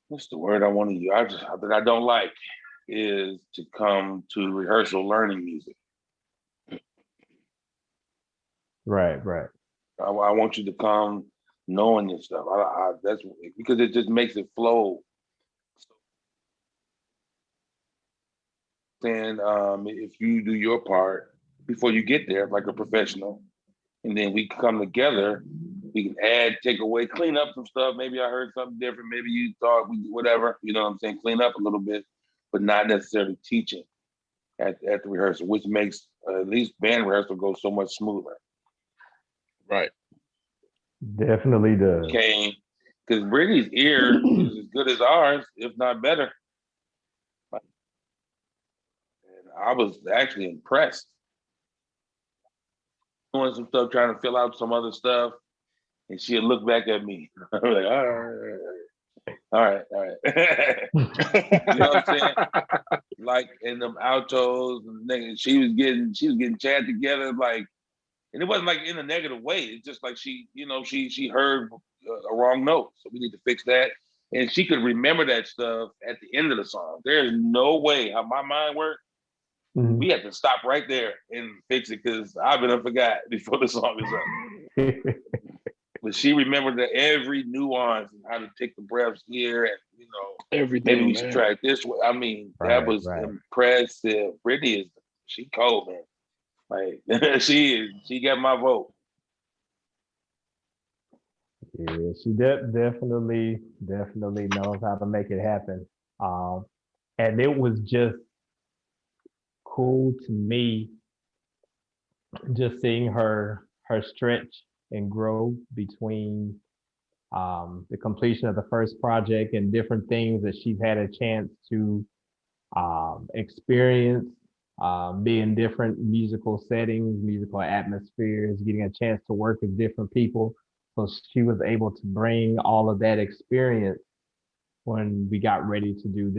[SPEAKER 2] What's the word I want to use? That I don't like is to come to rehearsal learning music.
[SPEAKER 1] Right.
[SPEAKER 2] I want you to come knowing this stuff. That's because it just makes it flow. Then if you do your part before you get there, like a professional, and then we come together, we can add, take away, clean up some stuff. Maybe I heard something different. Maybe you thought whatever. You know what I'm saying? Clean up a little bit, but not necessarily teaching at the rehearsal, which makes at least band rehearsal go so much smoother.
[SPEAKER 3] Right.
[SPEAKER 1] Definitely does.
[SPEAKER 2] Okay, because Brittany's ear is as good as ours, if not better. And I was actually impressed. Doing some stuff, trying to fill out some other stuff, and she'd look back at me. I'm like, all right. You know what I'm saying? Like in them altos, and she was getting chat together, like, and it wasn't like in a negative way. It's just like she heard a wrong note, so we need to fix that. And she could remember that stuff at the end of the song. There's no way how my mind works. Mm-hmm. We have to stop right there and fix it because I've been forgot before the song is up. But she remembered that every nuance and how to take the breaths here and everything. Maybe we should try it this way. I mean, that was impressive. Brittany she cold, man. Like she got my vote.
[SPEAKER 1] Yeah, she definitely knows how to make it happen. And it was just cool to me just seeing her stretch and grow between the completion of the first project and different things that she's had a chance to experience, be in different musical settings, musical atmospheres, getting a chance to work with different people. So she was able to bring all of that experience when we got ready to do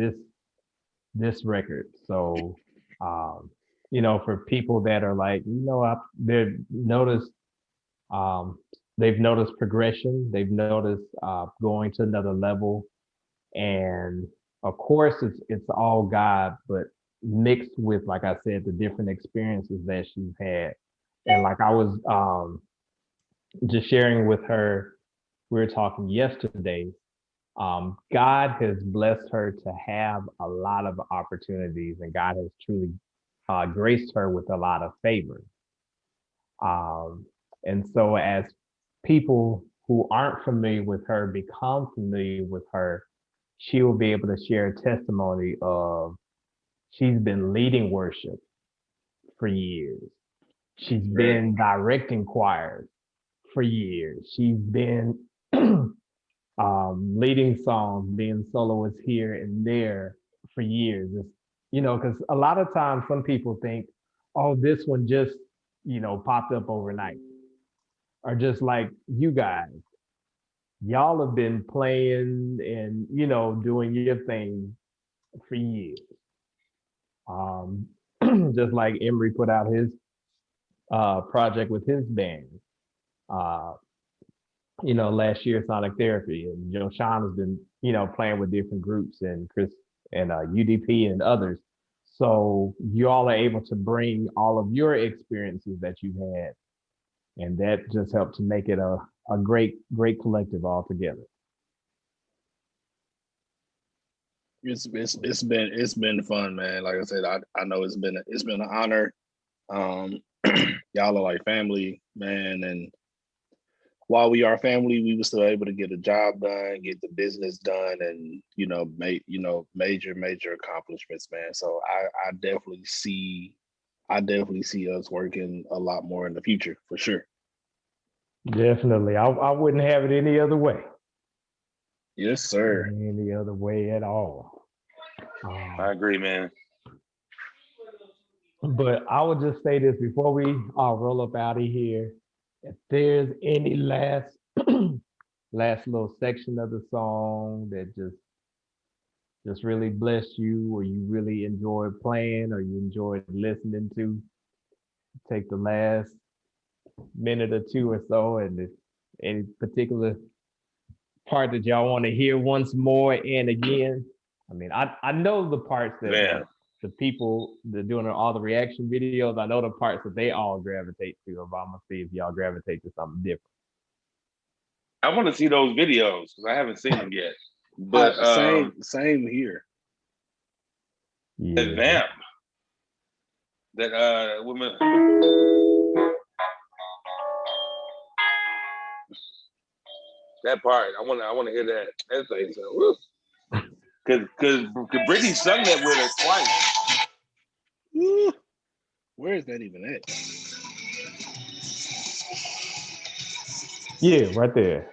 [SPEAKER 1] this record. So, for people that are like, they've noticed progression, they've noticed going to another level. And of course, it's all God, but mixed with, like I said, the different experiences that she's had. And like I was just sharing with her, we were talking yesterday, God has blessed her to have a lot of opportunities, and God has truly graced her with a lot of favor. And so as people who aren't familiar with her become familiar with her, she will be able to share a testimony of she's been leading worship for years. She's been directing choirs for years. She's been leading songs, being soloist here and there for years. Because a lot of times some people think, oh, this one just, popped up overnight. Or just like you guys, y'all have been playing and, doing your thing for years. Just like Emery put out his project with his band. Last year, Sonic Therapy, and Johshun has been, playing with different groups, and Chris and UDP and others. So you all are able to bring all of your experiences that you've had, and that just helped to make it a great collective altogether.
[SPEAKER 3] It's been fun, man. Like I said, I know it's been an honor. Y'all are like family, man, and while we are family, we were still able to get a job done, get the business done, and major accomplishments, man. So I definitely see us working a lot more in the future for sure.
[SPEAKER 1] Definitely, I wouldn't have it any other way.
[SPEAKER 3] Yes, sir.
[SPEAKER 1] Any other way at all.
[SPEAKER 2] I agree, man.
[SPEAKER 1] But I would just say this before we roll up out of here. If there's any last last little section of the song that just really blessed you, or you really enjoyed playing, or you enjoyed listening to, take the last minute or two or so, and if any particular part that y'all want to hear once more and again. I mean, I know the parts that the people that are doing all the reaction videos, I know the parts that they all gravitate to, but I'm gonna see if y'all gravitate to something different.
[SPEAKER 2] I want to see those videos because I haven't seen them yet. But
[SPEAKER 3] same here.
[SPEAKER 1] Yeah.
[SPEAKER 2] The vamp that woman. That part, I want to hear that. That's like so. Because Brittany sung that with us twice.
[SPEAKER 3] Woo. Where is that even at?
[SPEAKER 1] Yeah, right there.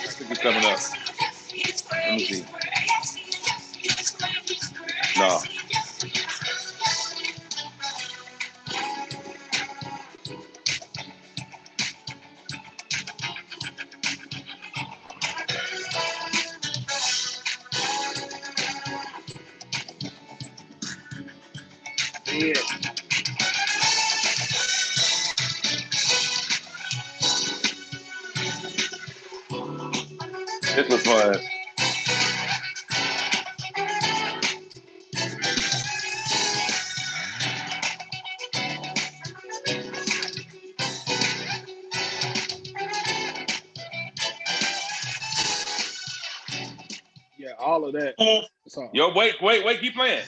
[SPEAKER 2] I think it's coming up. Let me see. No.
[SPEAKER 3] Yeah.
[SPEAKER 2] This was fun.
[SPEAKER 3] Yeah, all of that. So,
[SPEAKER 2] Yo, wait, keep playing.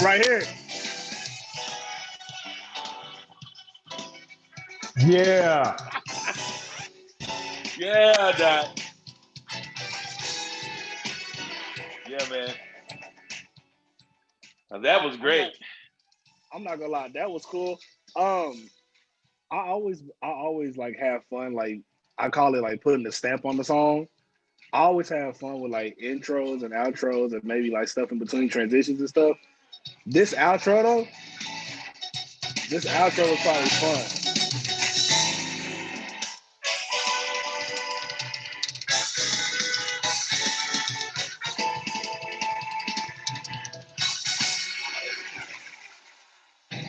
[SPEAKER 3] right here.
[SPEAKER 1] Yeah.
[SPEAKER 2] Yeah, Doc. Yeah, man. Now, that was great.
[SPEAKER 3] I'm not gonna lie, that was cool. I always like have fun. Like I call it like putting a stamp on the song. I always have fun with like intros and outros and maybe like stuff in between transitions and stuff. This outro was probably fun.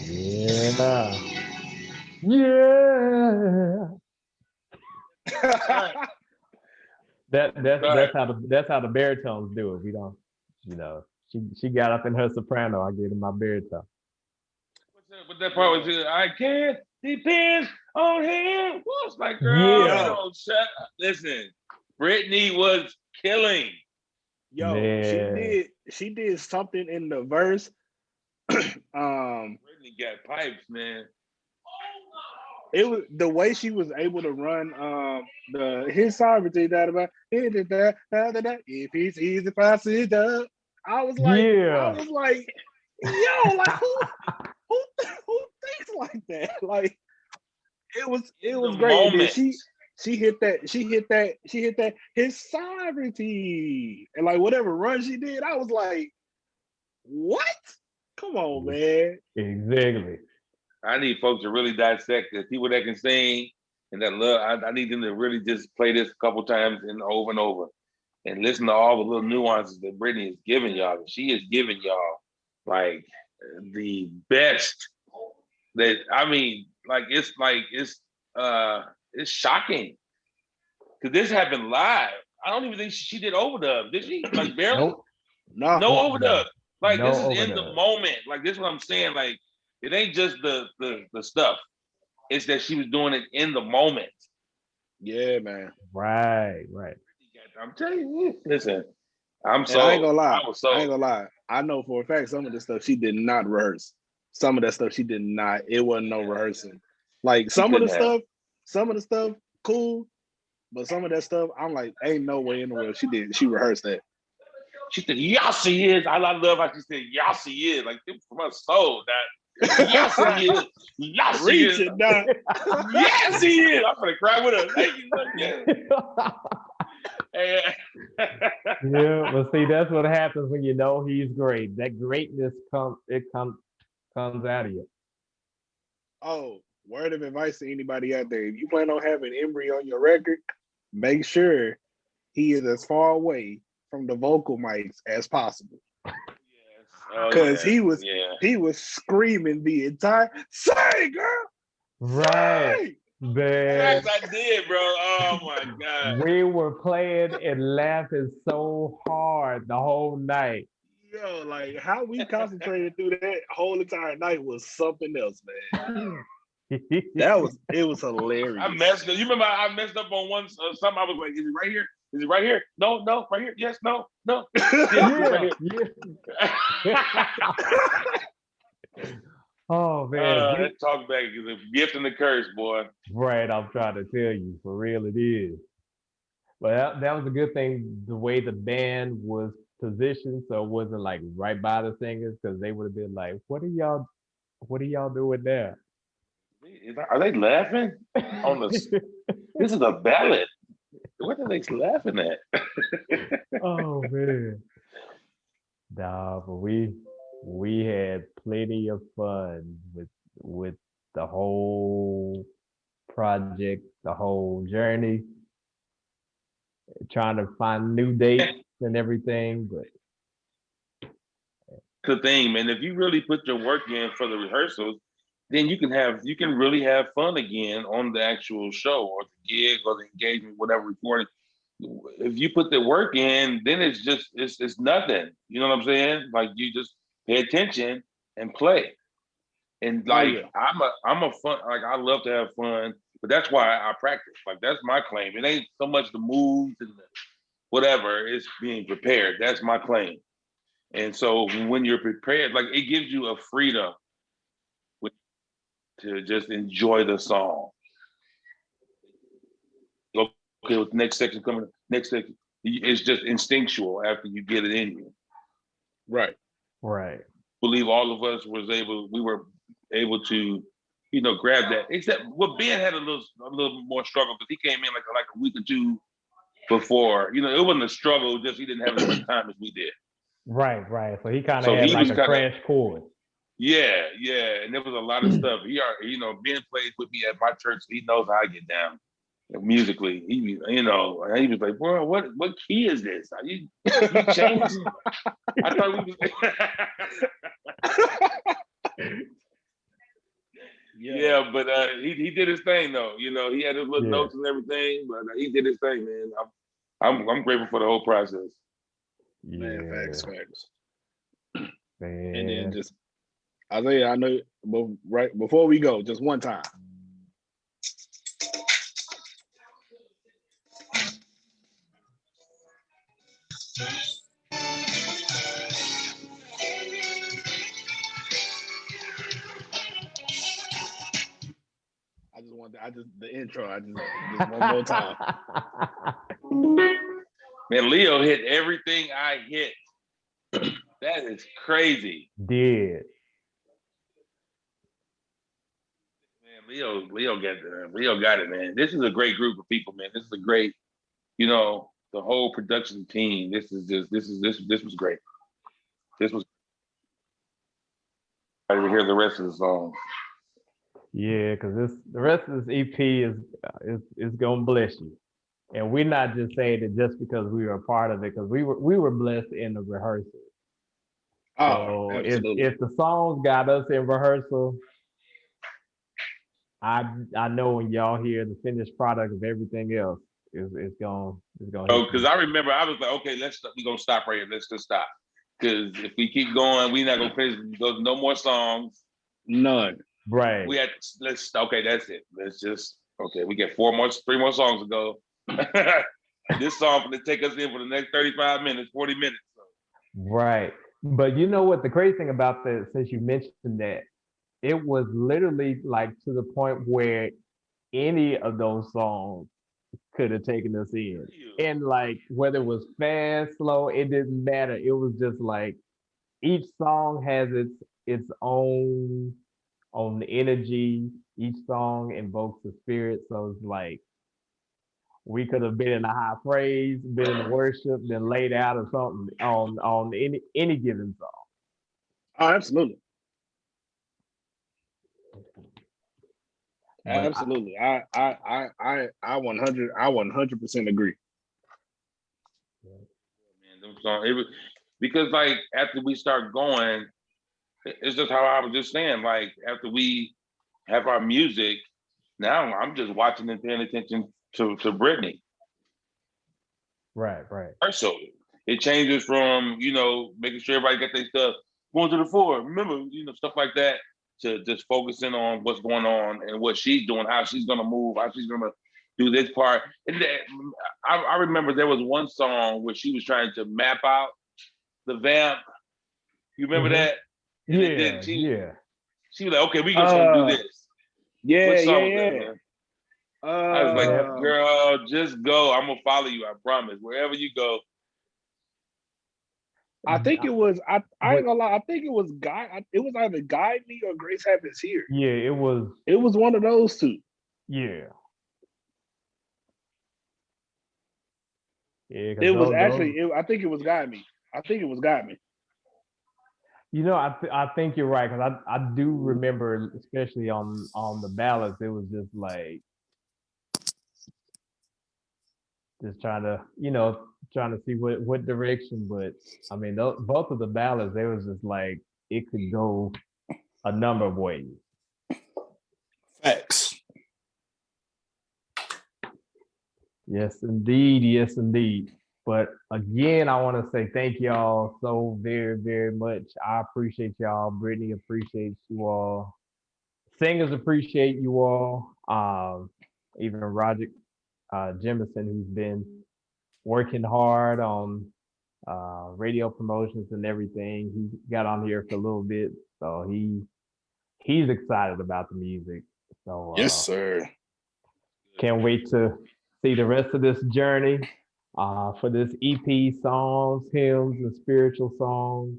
[SPEAKER 1] Yeah. Yeah.
[SPEAKER 2] Right.
[SPEAKER 1] That's how the baritones do it. We don't, she got up in her soprano. I gave her my baritone.
[SPEAKER 2] What that part was? I can't depend on him. It's like, girl,
[SPEAKER 1] Yeah.
[SPEAKER 2] shut up. Listen, Brittany was killing.
[SPEAKER 3] Yo,
[SPEAKER 1] Man.
[SPEAKER 3] she did something in the verse.
[SPEAKER 2] Brittany got pipes, man.
[SPEAKER 3] It was the way she was able to run his sovereignty that about if it's easy if I sit up. I was like, yo, like who thinks like that? Like it was great. And then she hit that his sovereignty and like whatever run she did, I was like, what? Come on, man.
[SPEAKER 1] Exactly.
[SPEAKER 2] I need folks to really dissect it. People that can sing and that love. I need them to really just play this a couple times and over and listen to all the little nuances that Brittany is giving y'all. She is giving y'all like the best. That I mean, it's shocking because this happened live. I don't even think she did overdub. Did she? Like barely.
[SPEAKER 1] Nope.
[SPEAKER 3] No
[SPEAKER 2] overdub. Like
[SPEAKER 1] no
[SPEAKER 2] this is
[SPEAKER 1] overdub.
[SPEAKER 2] in the moment. Like this is what I'm saying. Like it ain't just the stuff. It's that she was doing it in the moment.
[SPEAKER 3] Yeah, man.
[SPEAKER 1] Right.
[SPEAKER 2] I'm telling you. Listen, I ain't
[SPEAKER 3] gonna lie. I know for a fact some of the stuff she did not rehearse. Some of that stuff she did not. It wasn't no rehearsing. Like some of the stuff, cool. But some of that stuff, I'm like, ain't no way in the world she rehearsed that.
[SPEAKER 2] She said, yes, he is. I love how she said, yes, he is. Like, from her soul, that. Yes, he is. Yes, he is.
[SPEAKER 3] Reaching down.
[SPEAKER 2] Yes, he is. I'm gonna cry with her. Thank you.
[SPEAKER 1] Yeah, but see, that's what happens when you know he's great. That greatness comes out of you.
[SPEAKER 3] Oh, word of advice to anybody out there: if you plan on having Emery on your record, make sure he is as far away from the vocal mics as possible. Because he was screaming the entire "Say, girl,
[SPEAKER 1] Right.
[SPEAKER 3] say!"
[SPEAKER 1] Man,
[SPEAKER 2] Yes, I did, bro. Oh my God.
[SPEAKER 1] we were playing and laughing so hard the whole night.
[SPEAKER 3] Yo, like how we concentrated through that whole entire night was something else, man. It was hilarious.
[SPEAKER 2] I messed up. You remember I messed up on one something. I was like, is it right here? Is it right here? No, right here. Yes, no.
[SPEAKER 1] Yeah,
[SPEAKER 2] right
[SPEAKER 1] yeah. Oh man,
[SPEAKER 2] that talk back is a gift and a curse, boy.
[SPEAKER 1] right. I'm trying to tell you, for real, it is. But that was a good thing, the way the band was positioned, so it wasn't like right by the singers, because they would have been like, "What are y'all doing there?"
[SPEAKER 2] Are they laughing on the? This is a ballad. What are they laughing at?
[SPEAKER 1] Oh man, nah, but we had plenty of fun with the whole project, the whole journey, trying to find new dates and everything. But
[SPEAKER 2] The thing, man, if you really put your work in for the rehearsals, then you can really have fun again on the actual show or the gig or the engagement, whatever recording. If you put the work in, then it's nothing. You know what I'm saying? Like you just pay attention and play. And like I'm a fun, like I love to have fun, but that's why I practice. Like that's my claim. It ain't so much the moves and the whatever, it's being prepared. That's my claim. And so when you're prepared, like it gives you a freedom to just enjoy the song. Okay, with the next section coming, next section, it's just instinctual after you get it in you.
[SPEAKER 3] Right.
[SPEAKER 1] right.
[SPEAKER 2] I believe all of us we were able to, grab that. Except Ben had a little more struggle because he came in like a week or two before. It wasn't a struggle, just he didn't have as much time as we did.
[SPEAKER 1] Right. So he kind of had like a crash course.
[SPEAKER 2] Yeah, and there was a lot of stuff. Ben plays with me at my church, so he knows how I get down musically. He was like, "Bro, what key is this? You changed?" I thought we was. Yeah, but he did his thing though. He had his little notes and everything, but he did his thing, man. I'm grateful for the whole process.
[SPEAKER 3] Man, facts.
[SPEAKER 1] Man.
[SPEAKER 3] And then just Isaiah, I know, but right before we go, just one time. The intro. Just one more time.
[SPEAKER 2] Man, Leo hit everything I hit. That is crazy.
[SPEAKER 1] Did.
[SPEAKER 2] Man, Leo got it, man. This is a great group of people, man. This is a great, the whole production team. This was great. This was I didn't hear the rest of the song.
[SPEAKER 1] Yeah, because the rest of this EP is gonna bless you, and we're not just saying it just because we were a part of it, because we were blessed in the rehearsal.
[SPEAKER 3] Oh,
[SPEAKER 1] so
[SPEAKER 3] absolutely.
[SPEAKER 1] if the songs got us in rehearsal, I know when y'all hear the finished product of everything else, it's gonna.
[SPEAKER 2] Oh, because I remember I was like, okay, we're gonna stop right here. Let's just stop. Because if we keep going, we're not gonna finish. No more songs.
[SPEAKER 3] None.
[SPEAKER 1] Right.
[SPEAKER 2] Okay, that's it. We get three more songs to go. This song will take us in for the next 35 minutes, 40 minutes. So.
[SPEAKER 1] Right. But you know what the crazy thing about that, since you mentioned that, it was literally like to the point where any of those songs could have taken us in. And like whether it was fast, slow, it didn't matter. It was just like each song has its own energy. Each song invokes the spirit. So it's like we could have been in a high praise, been in the worship, then laid out or something on any given song.
[SPEAKER 3] Oh, absolutely.
[SPEAKER 1] But
[SPEAKER 3] Absolutely. I 100% agree.
[SPEAKER 2] Man, them songs, because like after we start going, it's just how I was just saying. Like after we have our music, now I'm just watching and paying attention to Brittany.
[SPEAKER 1] right.
[SPEAKER 2] So it changes from making sure everybody get their stuff going to the floor. Remember, stuff like that to just focusing on what's going on and what she's doing, how she's gonna move, how she's gonna do this part. And I remember there was one song where she was trying to map out the vamp. You remember that? And
[SPEAKER 1] Yeah,
[SPEAKER 2] She was like, okay, we gonna do this.
[SPEAKER 3] Yeah,
[SPEAKER 2] What song was
[SPEAKER 3] yeah.
[SPEAKER 2] that, man? I was like, girl, just go. I'm gonna follow you. I promise. Wherever you go.
[SPEAKER 3] I think it was. I ain't gonna lie. I think it was It was either Guide Me or Grace Happens Here.
[SPEAKER 1] Yeah, it was.
[SPEAKER 3] It was one of those two.
[SPEAKER 1] Yeah. Yeah.
[SPEAKER 3] It was actually. I think it was Guide Me. I think it was Guide Me.
[SPEAKER 1] I think you're right because I do remember, especially on the ballads, it was just like just trying to see what direction. But I mean, both of the ballads, they was just like it could go a number of ways.
[SPEAKER 3] Facts.
[SPEAKER 1] Yes, indeed. Yes, indeed. But again, I want to say thank y'all so very, very much. I appreciate y'all. Brittany appreciates you all. Singers appreciate you all. Even Roger Jemison, who's been working hard on radio promotions and everything. He got on here for a little bit, so he's excited about the music. So
[SPEAKER 3] yes, sir.
[SPEAKER 1] Can't wait to see the rest of this journey for this EP, songs, hymns, and spiritual songs.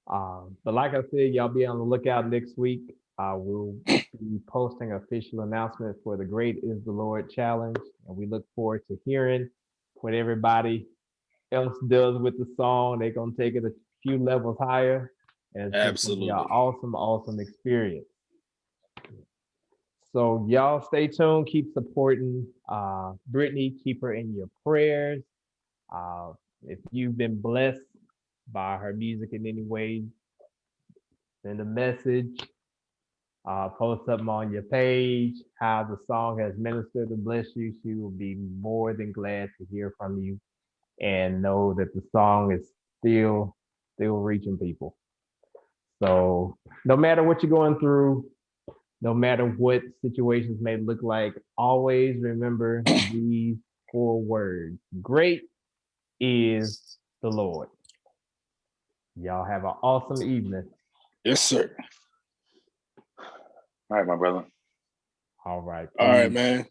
[SPEAKER 1] But like I said, y'all be on the lookout next week. We'll be posting an official announcement for the Great is the Lord Challenge, and we look forward to hearing what everybody else does with the song. They're gonna take it a few levels higher, and it's gonna be an awesome experience. So y'all stay tuned, keep supporting Brittany, keep her in your prayers. If you've been blessed by her music in any way, send a message, post something on your page, how the song has ministered and blessed you. She will be more than glad to hear from you and know that the song is still reaching people. So no matter what you're going through, no matter what situations may look like, always remember these 4 words. Great is the Lord. Y'all have an awesome evening.
[SPEAKER 3] Yes, sir.
[SPEAKER 2] All right, my brother.
[SPEAKER 1] All right.
[SPEAKER 3] All right, man.